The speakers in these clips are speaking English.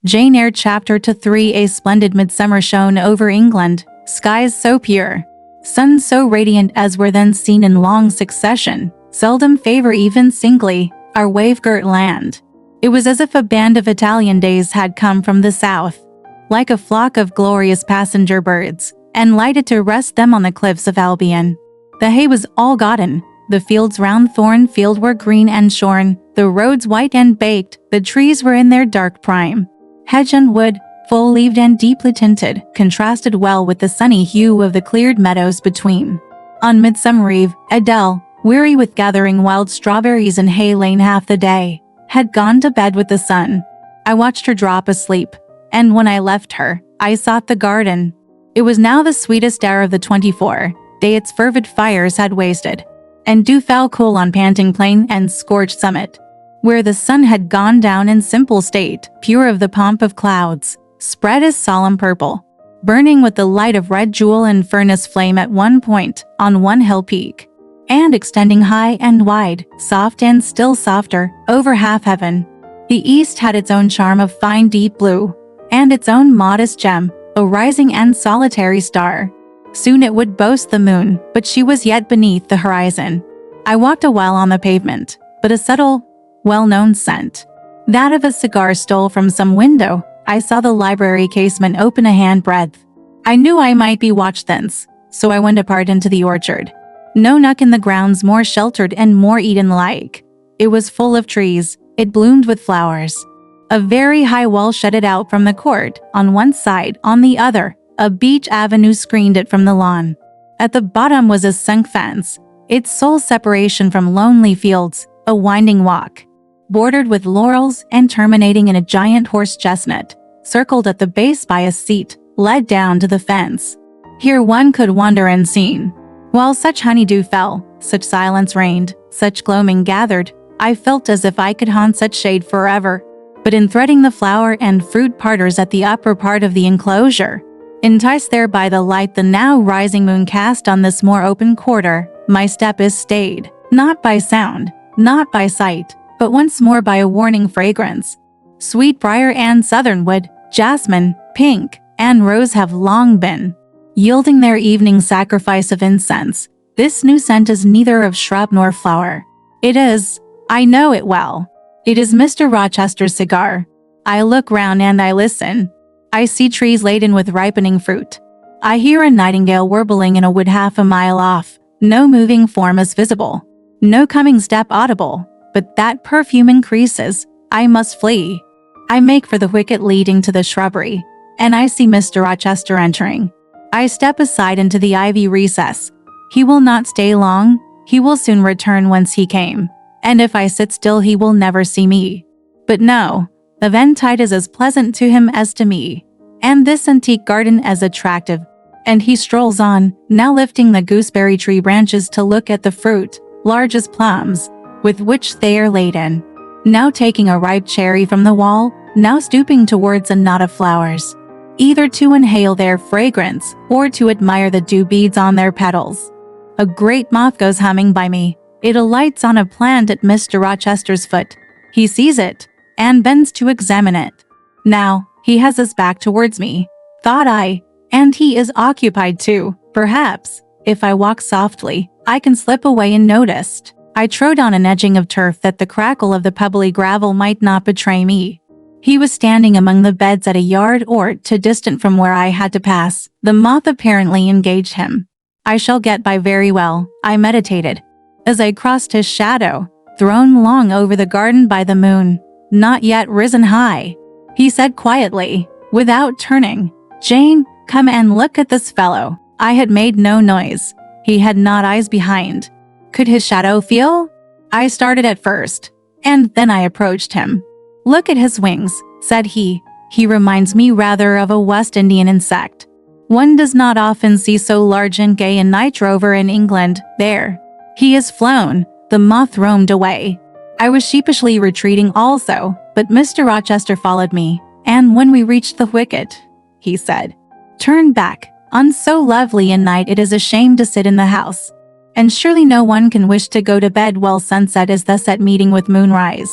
Jane Eyre Chapter 3. A splendid midsummer shone over England, skies so pure, suns so radiant as were then seen in long succession, seldom favor even singly, our wave-girt land. It was as if a band of Italian days had come from the south, like a flock of glorious passenger birds, and lighted to rest them on the cliffs of Albion. The hay was all gotten, the fields round Thornfield were green and shorn, the roads white and baked, the trees were in their dark prime. Hedge and wood, full-leaved and deeply tinted, contrasted well with the sunny hue of the cleared meadows between. On Midsummer Eve, Adele, weary with gathering wild strawberries in Hay Lane half the day, had gone to bed with the sun. I watched her drop asleep, and when I left her, I sought the garden. It was now the sweetest hour of the 24 day its fervid fires had wasted, and dew fell cool on panting plain and scorched summit, where the sun had gone down in simple state, pure of the pomp of clouds, spread as solemn purple, burning with the light of red jewel and furnace flame at one point, on one hill peak, and extending high and wide, soft and still softer, over half heaven. The east had its own charm of fine deep blue, and its own modest gem, a rising and solitary star. Soon it would boast the moon, but she was yet beneath the horizon. I walked a while on the pavement, but a subtle, well-known scent, that of a cigar, stole from some window. I saw the library casement open a handbreadth. I knew I might be watched thence, so I went apart into the orchard. No nook in the grounds more sheltered and more Eden-like. It was full of trees, it bloomed with flowers. A very high wall shut it out from the court, on one side, on the other, a beech avenue screened it from the lawn. At the bottom was a sunk fence, its sole separation from lonely fields, a winding walk, bordered with laurels and terminating in a giant horse chestnut, circled at the base by a seat, led down to the fence. Here one could wander unseen. While such honeydew fell, such silence reigned, such gloaming gathered, I felt as if I could haunt such shade forever. But in threading the flower and fruit parterres at the upper part of the enclosure, enticed there by the light the now rising moon cast on this more open quarter, my step is stayed, not by sound, not by sight, but once more by a warning fragrance. Sweetbriar and southernwood, jasmine, pink, and rose have long been yielding their evening sacrifice of incense. This new scent is neither of shrub nor flower. It is, I know it well, it is Mr. Rochester's cigar. I look round and I listen. I see trees laden with ripening fruit. I hear a nightingale warbling in a wood half a mile off. No moving form is visible, no coming step audible, but that perfume increases. I must flee. I make for the wicket leading to the shrubbery, and I see Mr. Rochester entering. I step aside into the ivy recess. He will not stay long, he will soon return whence he came, and if I sit still he will never see me. But no, the Eventide is as pleasant to him as to me, and this antique garden as attractive, and he strolls on, now lifting the gooseberry tree branches to look at the fruit, large as plums, with which they are laden, now taking a ripe cherry from the wall, now stooping towards a knot of flowers, either to inhale their fragrance or to admire the dew beads on their petals. A great moth goes humming by me. It alights on a plant at Mr. Rochester's foot. He sees it, and bends to examine it. Now, he has his back towards me, thought I, and he is occupied too. Perhaps, if I walk softly, I can slip away unnoticed. I trode on an edging of turf that the crackle of the pebbly gravel might not betray me. He was standing among the beds at a yard or two distant from where I had to pass. The moth apparently engaged him. I shall get by very well, I meditated, as I crossed his shadow, thrown long over the garden by the moon, not yet risen high. He said quietly, without turning, "Jane, come and look at this fellow." I had made no noise. He had not eyes behind. Could his shadow feel? I started at first, and then I approached him. "Look at his wings," said he. "He reminds me rather of a West Indian insect. One does not often see so large and gay a night rover in England. There. He is flown." The moth roamed away. I was sheepishly retreating also, but Mr. Rochester followed me, and when we reached the wicket, he said, "Turn back. On so lovely a night it is a shame to sit in the house, and surely no one can wish to go to bed while sunset is thus at meeting with moonrise.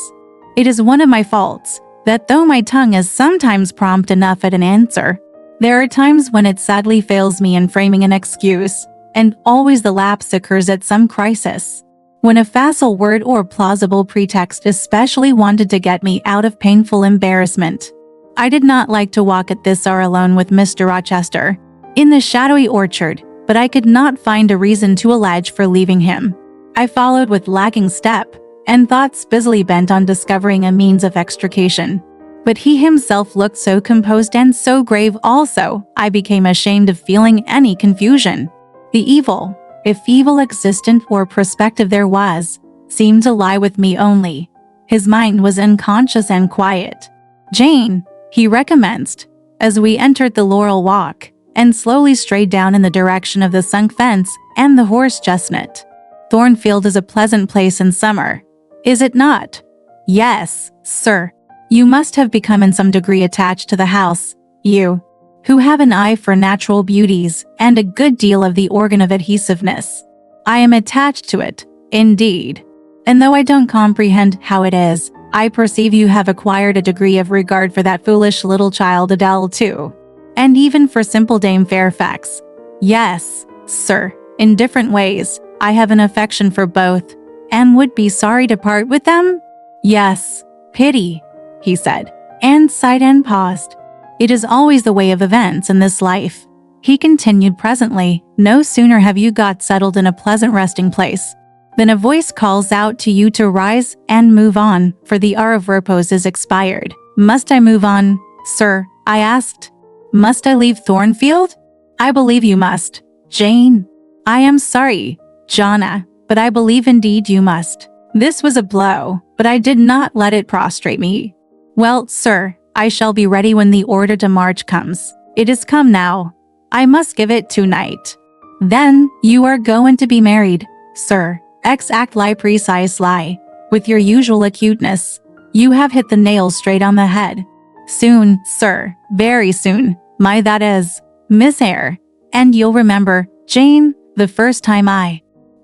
It is one of my faults, that though my tongue is sometimes prompt enough at an answer, there are times when it sadly fails me in framing an excuse, and always the lapse occurs at some crisis, when a facile word or plausible pretext especially wanted to get me out of painful embarrassment. I did not like to walk at this hour alone with Mr. Rochester, in the shadowy orchard, but I could not find a reason to allege for leaving him. I followed with lagging step, and thoughts busily bent on discovering a means of extrication. But he himself looked so composed and so grave also, I became ashamed of feeling any confusion. The evil, if evil existent or prospective there was, seemed to lie with me only. His mind was unconscious and quiet. "Jane," he recommenced, as we entered the laurel walk, and slowly strayed down in the direction of the sunk fence and the horse chestnut. "Thornfield is a pleasant place in summer, is it not?" "Yes, sir. You must have become in some degree attached to the house, you, who have an eye for natural beauties and a good deal of the organ of adhesiveness." "I am attached to it, indeed. And though I don't comprehend how it is, I perceive you have acquired a degree of regard for that foolish little child Adele too. And even for simple Dame Fairfax." "Yes, sir, in different ways. I have an affection for both, and would be sorry to part with them." "Yes, pity," he said, and sighed and paused. "It is always the way of events in this life," he continued presently. "No sooner have you got settled in a pleasant resting place, than a voice calls out to you to rise and move on, for the hour of repose is expired." "Must I move on, sir?" I asked. "Must I leave Thornfield?" "I believe you must, Jane." "I am sorry, Jana, but I believe indeed you must." This was a blow, but I did not let it prostrate me. "Well, sir, I shall be ready when the order to march comes. It is come now. I must give it tonight." "Then, you are going to be married, sir?" "Exactly, precisely. With your usual acuteness, you have hit the nail straight on the head. Soon, sir, very soon, that is, Miss Eyre. And you'll remember, Jane, the first time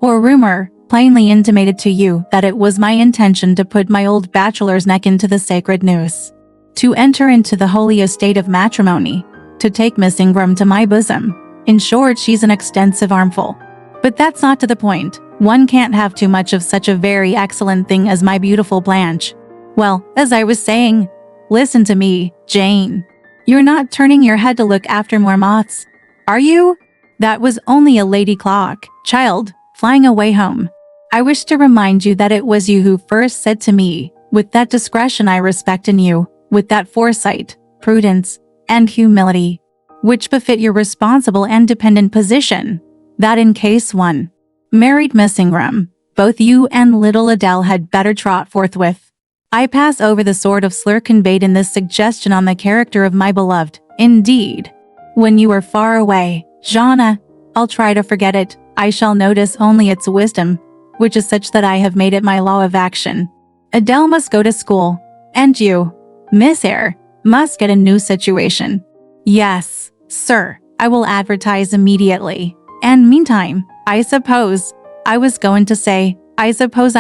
or rumor, plainly intimated to you that it was my intention to put my old bachelor's neck into the sacred noose, to enter into the holy estate of matrimony, to take Miss Ingram to my bosom. In short, she's an extensive armful. But that's not to the point. One can't have too much of such a very excellent thing as my beautiful Blanche. Well, as I was saying, listen to me, Jane. You're not turning your head to look after more moths, are you? That was only a lady clock, child, flying away home. I wish to remind you that it was you who first said to me, with that discretion I respect in you, with that foresight, prudence, and humility, which befit your responsible and dependent position, that in case one married Miss Ingram, both you and little Adele had better trot forthwith. I pass over the sort of slur conveyed in this suggestion on the character of my beloved. Indeed, when you are far away, Jana, I'll try to forget it. I shall notice only its wisdom, which is such that I have made it my law of action. Adele must go to school, and you, Miss Eyre, must get a new situation. Yes, sir, I will advertise immediately. And meantime, I suppose I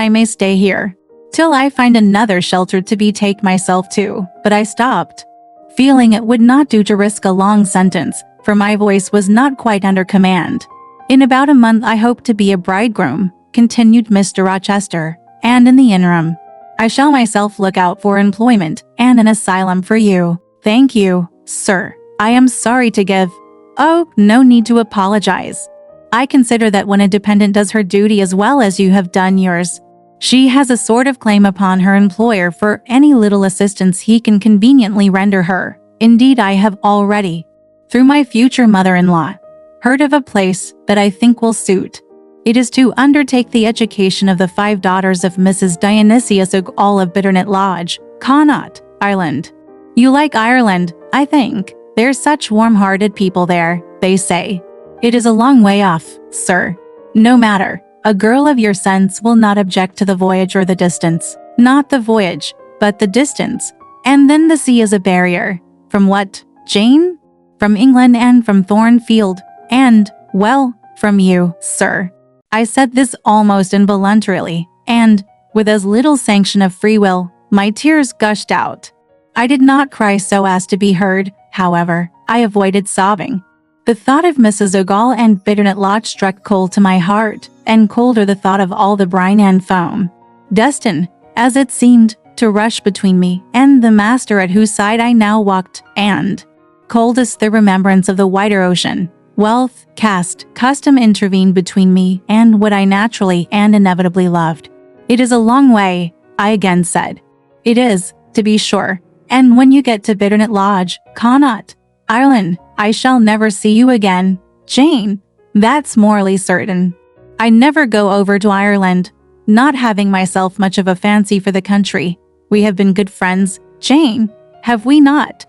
may stay here, till I find another shelter to betake myself to." But I stopped, feeling it would not do to risk a long sentence, for my voice was not quite under command. "In about a month I hope to be a bridegroom," continued Mr. Rochester, "and in the interim, I shall myself look out for employment and an asylum for you." "Thank you, sir. I am sorry to give—" "Oh, no need to apologize. I consider that when a dependent does her duty as well as you have done yours, she has a sort of claim upon her employer for any little assistance he can conveniently render her. Indeed, I have already, through my future mother-in-law, heard of a place that I think will suit. It is to undertake the education of the 5 daughters of Mrs. Dionysius O'Gall of Bitternut Lodge, Connaught, Ireland. You like Ireland, I think. There's such warm-hearted people there, they say. It is a long way off, sir. No matter. A girl of your sense will not object to the voyage or the distance. Not the voyage, but the distance. And then the sea is a barrier. From what, Jane? From England and from Thornfield. And, well, from you, sir." I said this almost involuntarily, and, with as little sanction of free will, my tears gushed out. I did not cry so as to be heard, however. I avoided sobbing. The thought of Mrs. Ogle and Bitternut Lodge struck cold to my heart, and colder the thought of all the brine and foam, destined, as it seemed, to rush between me and the master at whose side I now walked, and coldest the remembrance of the wider ocean. Wealth, caste, custom intervened between me and what I naturally and inevitably loved. It is a long way, I again said. It is, to be sure, and when you get to Bitternut Lodge, Connaught, Ireland, I shall never see you again, Jane. That's morally certain. I never go over to Ireland, not having myself much of a fancy for the country. We have been good friends, Jane, have we not?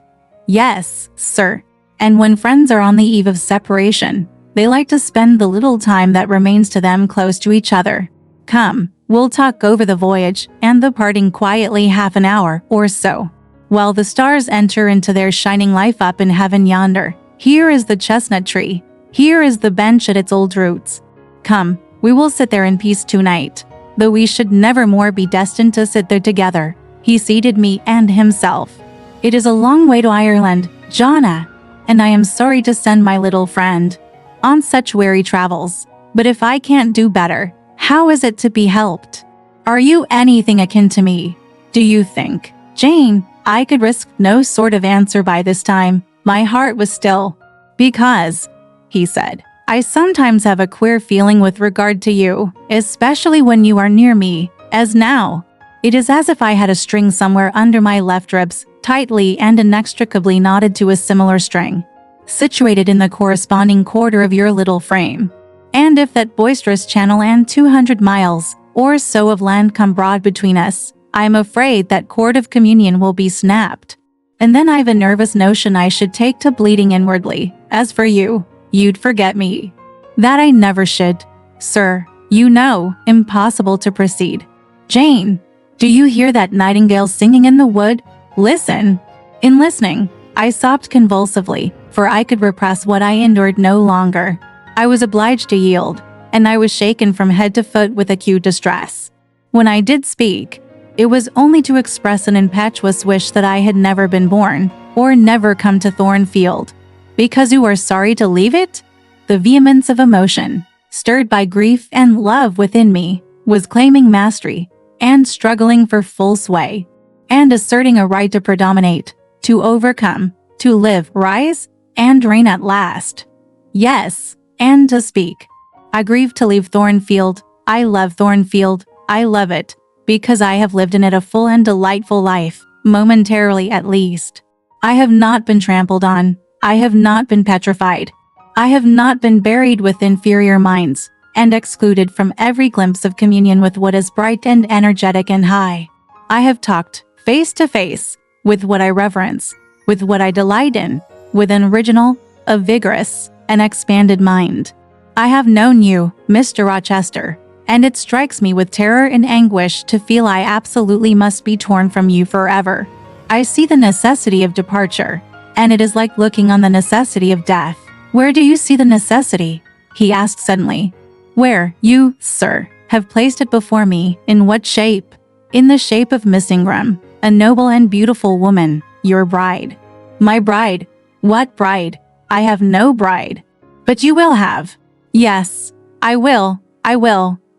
Yes, sir. And when friends are on the eve of separation, they like to spend the little time that remains to them close to each other. Come, we'll talk over the voyage and the parting quietly half an hour or so, while the stars enter into their shining life up in heaven yonder. Here is the chestnut tree. Here is the bench at its old roots. Come, we will sit there in peace tonight, though we should never more be destined to sit there together. He seated me and himself. It is a long way to Ireland, Jonna, and I am sorry to send my little friend on such weary travels. But if I can't do better, how is it to be helped? Are you anything akin to me? Do you think, Jane, I could risk no sort of answer by this time? My heart was still. Because, he said, I sometimes have a queer feeling with regard to you, especially when you are near me, as now. It is as if I had a string somewhere under my left ribs, tightly and inextricably knotted to a similar string, situated in the corresponding quarter of your little frame. And if that boisterous channel and 200 miles or so of land come broad between us, I am afraid that cord of communion will be snapped. And then I've a nervous notion I should take to bleeding inwardly. As for you, you'd forget me. That I never should. Sir, you know, impossible to proceed. Jane, do you hear that nightingale singing in the wood? Listen. In listening, I sobbed convulsively, for I could repress what I endured no longer. I was obliged to yield, and I was shaken from head to foot with acute distress. When I did speak, it was only to express an impetuous wish that I had never been born, or never come to Thornfield. Because you are sorry to leave it? The vehemence of emotion, stirred by grief and love within me, was claiming mastery, and struggling for full sway, and asserting a right to predominate, to overcome, to live, rise, and reign at last. Yes, and to speak. I grieve to leave Thornfield. I love Thornfield. I love it, because I have lived in it a full and delightful life, momentarily at least. I have not been trampled on. I have not been petrified. I have not been buried with inferior minds, and excluded from every glimpse of communion with what is bright and energetic and high. I have talked, face to face, with what I reverence, with what I delight in, with an original, a vigorous, an expanded mind. I have known you, Mr. Rochester, and it strikes me with terror and anguish to feel I absolutely must be torn from you forever. I see the necessity of departure, and it is like looking on the necessity of death. Where do you see the necessity? He asked suddenly. Where, you, sir, have placed it before me. In what shape? In the shape of Miss Ingram, a noble and beautiful woman, your bride. My bride? What bride? I have no bride. But you will have. Yes, I will,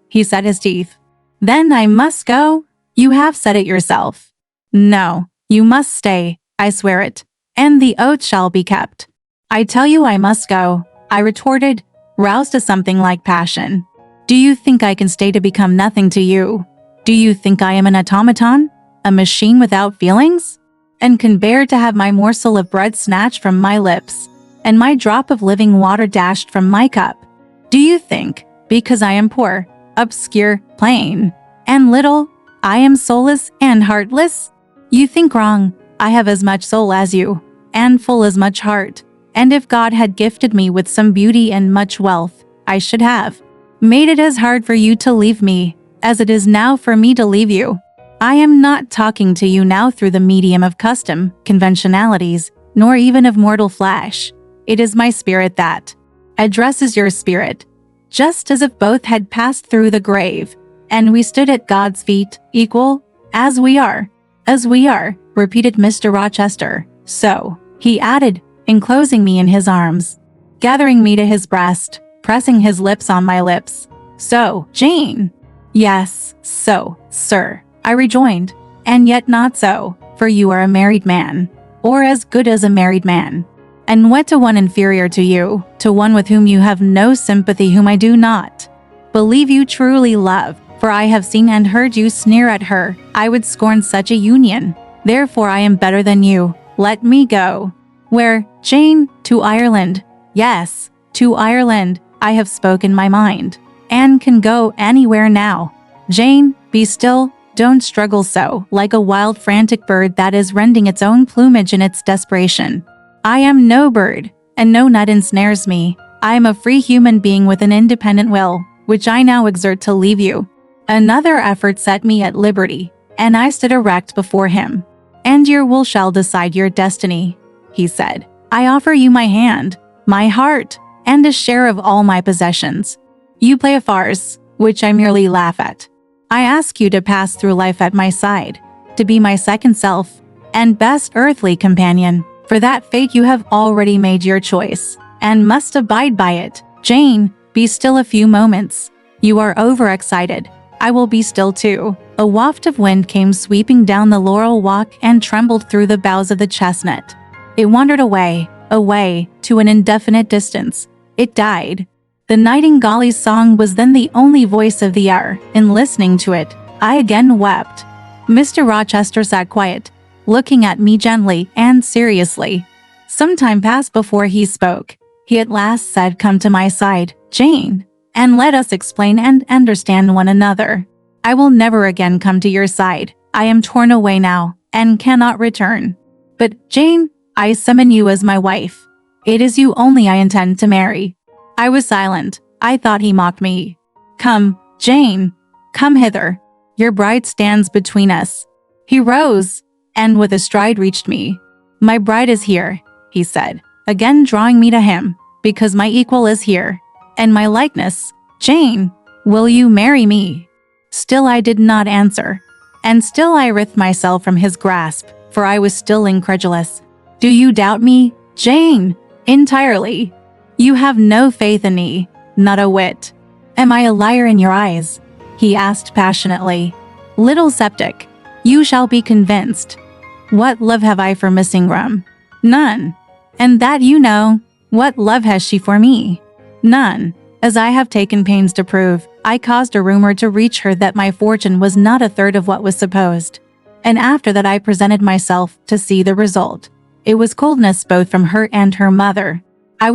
he set his teeth. Then I must go? You have said it yourself. No, you must stay, I swear it, and the oath shall be kept. I tell you I must go, I retorted, roused to something like passion. Do you think I can stay to become nothing to you? Do you think I am an automaton? A machine without feelings? And can bear to have my morsel of bread snatched from my lips, and my drop of living water dashed from my cup? Do you think, because I am poor, obscure, plain, and little, I am soulless and heartless? You think wrong. I have as much soul as you, and full as much heart. And if God had gifted me with some beauty and much wealth, I should have made it as hard for you to leave me as it is now for me to leave you. I am not talking to you now through the medium of custom, conventionalities, nor even of mortal flesh. It is my spirit that addresses your spirit, just as if both had passed through the grave, and we stood at God's feet, equal, as we are, repeated Mr. Rochester. So, he added, enclosing me in his arms, gathering me to his breast, pressing his lips on my lips. So, Jane. Yes, so, sir, I rejoined, and yet not so, for you are a married man, or as good as a married man, and wed to one inferior to you, to one with whom you have no sympathy, whom I do not believe you truly love, for I have seen and heard you sneer at her. I would scorn such a union. Therefore I am better than you. Let me go. Where, Jane? To Ireland. Yes, to Ireland. I have spoken my mind, and can go anywhere now. Jane, be still. Don't struggle so, like a wild frantic bird that is rending its own plumage in its desperation. I am no bird, and no net ensnares me. I am a free human being with an independent will, which I now exert to leave you. Another effort set me at liberty, and I stood erect before him. And your will shall decide your destiny, he said. I offer you my hand, my heart, and a share of all my possessions. You play a farce, which I merely laugh at. I ask you to pass through life at my side, to be my second self, and best earthly companion. For that fate you have already made your choice, and must abide by it. Jane, be still a few moments. You are overexcited. I will be still too. A waft of wind came sweeping down the laurel walk and trembled through the boughs of the chestnut. It wandered away, away, to an indefinite distance. It died. The nightingale's song was then the only voice of the air. In listening to it, I again wept. Mr. Rochester sat quiet, looking at me gently and seriously. Some time passed before he spoke. He at last said, "Come to my side, Jane, and let us explain and understand one another. I will never again come to your side. I am torn away now, and cannot return. But, Jane, I summon you as my wife. It is you only I intend to marry." I was silent. I thought he mocked me. "Come, Jane, come hither. Your bride stands between us." He rose, and with a stride reached me. "My bride is here," he said, again drawing me to him, "because my equal is here, and my likeness. Jane, will you marry me?" Still I did not answer, and still I writhed myself from his grasp, for I was still incredulous. "Do you doubt me, Jane?" "Entirely. You have no faith in me, not a whit." "Am I a liar in your eyes?" he asked passionately. "Little sceptic, you shall be convinced. What love have I for Miss Ingram? None. And that you know. What love has she for me? None. As I have taken pains to prove, I caused a rumor to reach her that my fortune was not a third of what was supposed. And after that I presented myself to see the result. It was coldness both from her and her mother. I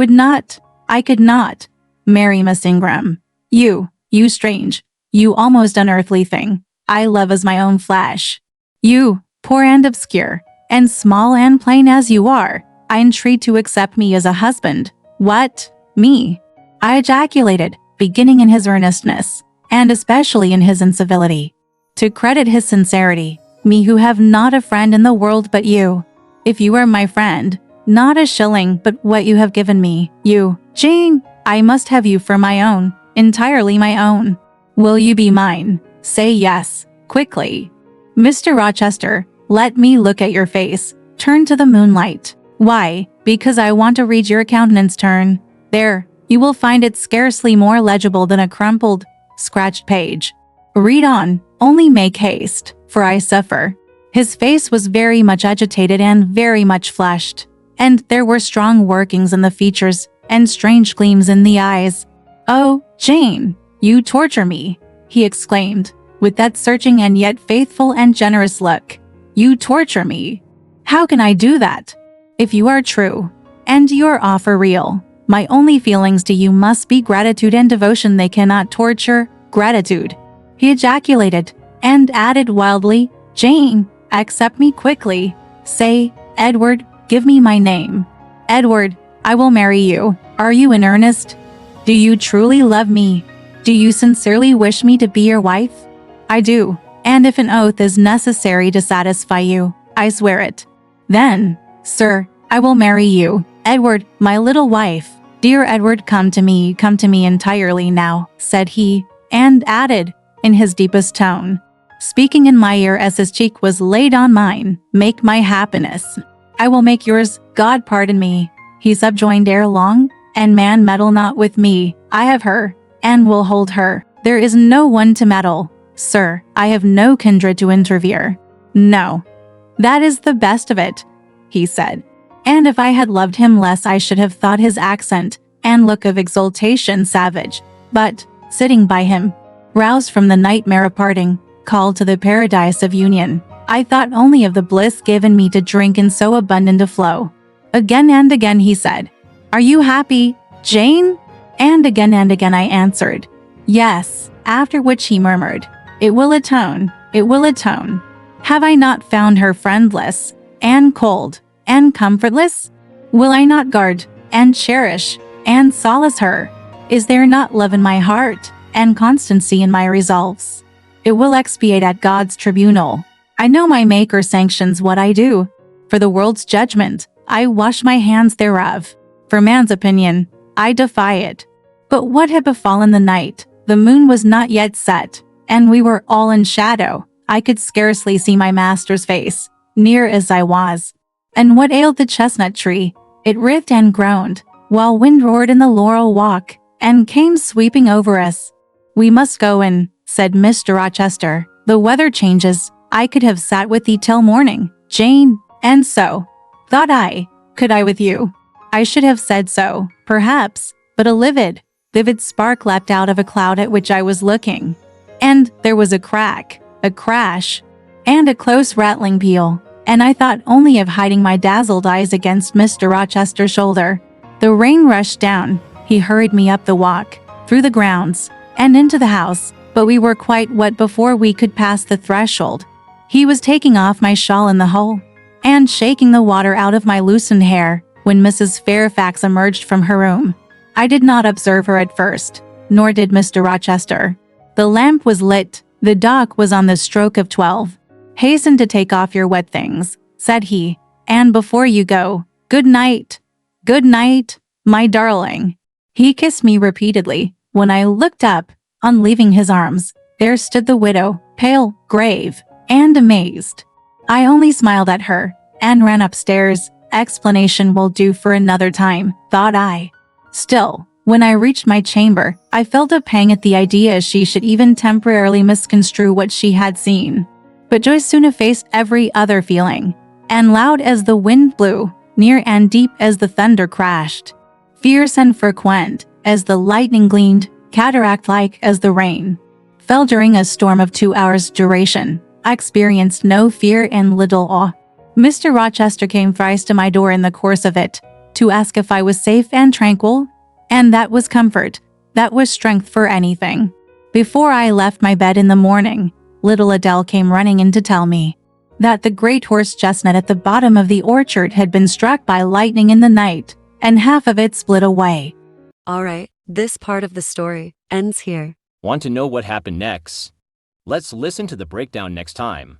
could not marry Miss Ingram. You strange, you almost unearthly thing, I love as my own flesh. You, poor and obscure, and small and plain as you are, I entreat to accept me as a husband." "What? Me?" I ejaculated, beginning in his earnestness, and especially in his incivility. "To credit his sincerity, me who have not a friend in the world but you. If you are my friend, not a shilling but what you have given me. You, Jane, I must have you for my own, entirely my own. Will you be mine? Say yes, quickly." "Mr. Rochester, let me look at your face. Turn to the moonlight." "Why?" "Because I want to read your countenance. Turn. There, you will find it scarcely more legible than a crumpled, scratched page. Read on, only make haste, for I suffer." His face was very much agitated and very much flushed, and there were strong workings in the features and strange gleams in the eyes. "Oh, Jane, you torture me," he exclaimed, with that searching and yet faithful and generous look. "You torture me. How can I do that? If you are true, and your offer real, my only feelings to you must be gratitude and devotion. They cannot torture. Gratitude," he ejaculated, and added wildly, "Jane, accept me quickly. Say, Edward, give me my name. Edward, I will marry you. Are you in earnest? Do you truly love me? Do you sincerely wish me to be your wife?" "I do, and if an oath is necessary to satisfy you, I swear it." "Then, sir, I will marry you. Edward, my little wife. Dear Edward, come to me entirely now," said he, and added, in his deepest tone, speaking in my ear as his cheek was laid on mine. "Make my happiness. I will make yours, God pardon me," he subjoined ere long, "and man meddle not with me. I have her, and will hold her. There is no one to meddle. Sir, I have no kindred to interfere." "No, that is the best of it," he said. And if I had loved him less, I should have thought his accent and look of exultation savage. But, sitting by him, roused from the nightmare of parting, called to the paradise of union, I thought only of the bliss given me to drink in so abundant a flow. Again and again he said, "Are you happy, Jane?" And again I answered, "Yes," after which he murmured, "It will atone, it will atone. Have I not found her friendless, and cold, and comfortless? Will I not guard, and cherish, and solace her? Is there not love in my heart, and constancy in my resolves? It will expiate at God's tribunal. I know my Maker sanctions what I do. For the world's judgment, I wash my hands thereof. For man's opinion, I defy it." But what had befallen the night? The moon was not yet set, and we were all in shadow. I could scarcely see my master's face, near as I was. And what ailed the chestnut tree? It writhed and groaned, while wind roared in the laurel walk, and came sweeping over us. "We must go in," said Mr. Rochester. "The weather changes. I could have sat with thee till morning, Jane." And so, thought I, could I with you. I should have said so, perhaps, but a vivid spark leapt out of a cloud at which I was looking. And there was a crack, a crash, and a close rattling peal, and I thought only of hiding my dazzled eyes against Mr. Rochester's shoulder. The rain rushed down. He hurried me up the walk, through the grounds, and into the house, but we were quite wet before we could pass the threshold. He was taking off my shawl in the hall, and shaking the water out of my loosened hair, when Mrs. Fairfax emerged from her room. I did not observe her at first, nor did Mr. Rochester. The lamp was lit, the dock was on the stroke of 12. "Hasten to take off your wet things," said he, "and before you go, good night, my darling." He kissed me repeatedly. When I looked up, on leaving his arms, there stood the widow, pale, grave, and amazed. I only smiled at her, and ran upstairs. Explanation will do for another time, thought I. Still, when I reached my chamber, I felt a pang at the idea she should even temporarily misconstrue what she had seen. But joy soon effaced every other feeling, and loud as the wind blew, near and deep as the thunder crashed, fierce and frequent as the lightning gleamed, cataract-like as the rain, fell during a storm of 2 hours' duration. I experienced no fear and little awe. Mr. Rochester came thrice to my door in the course of it, to ask if I was safe and tranquil, and that was comfort, that was strength for anything. Before I left my bed in the morning, little Adele came running in to tell me that the great horse chestnut at the bottom of the orchard had been struck by lightning in the night, and half of it split away. All right, this part of the story ends here. Want to know what happened next? Let's listen to the breakdown next time.